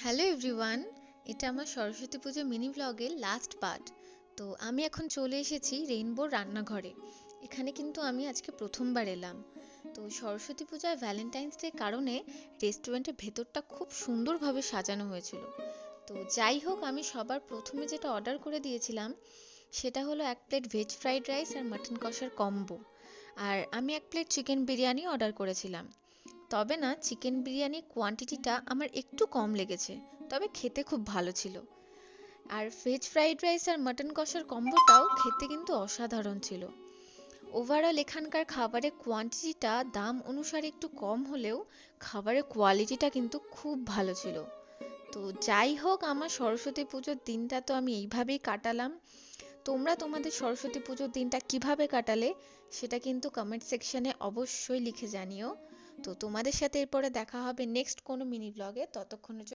Hello everyone, এটা আমার সরস্বতী পুজো mini ব্লগের লাস্ট পার্ট। তো আমি এখন চলে এসেছি রেইনবোর রান্নাঘরে। এখানে কিন্তু আমি আজকে প্রথমবার এলাম। তো সরস্বতী পূজায় ভ্যালেন্টাইন্স ডে কারণে রেস্টুরেন্টের ভেতরটা খুব সুন্দরভাবে সাজানো হয়েছিল। তো যাই হোক, আমি সবার প্রথমে যেটা অর্ডার করে দিয়েছিলাম সেটা হলো 1 প্লেট ভেজ ফ্রাইড রাইস আর মাটন কষার কম্বো। আর আমি 1 প্লেট চিকেন বিরিয়ানি অর্ডার করেছিলাম। তবে না, চিকেন বিরিয়ানির কোয়ান্টিটিটা আমার একটু কম লেগেছে, তবে খেতে খুব ভালো ছিল। আর ভেজ ফ্রাইড রাইস আর মাটন কষার কম্বোটাও খেতে কিন্তু অসাধারণ ছিল। ওভারঅল এখানকার খাবারের কোয়ান্টিটিটা দাম অনুসারে একটু কম হলেও খাবারের কোয়ালিটিটা কিন্তু খুব ভালো ছিল। তো যাই হোক, আমার সরস্বতী পুজোর দিনটা তো আমি এইভাবেই কাটালাম। তোমরা তোমাদের সরস্বতী পুজোর দিনটা কিভাবে কাটালে সেটা কিন্তু কমেন্ট সেকশনে অবশ্যই লিখে জানিও। তো তোমাদের সাথে এরপরে দেখা হবে নেক্সট কোনো মিনি ব্লগে। ততক্ষণের জন্য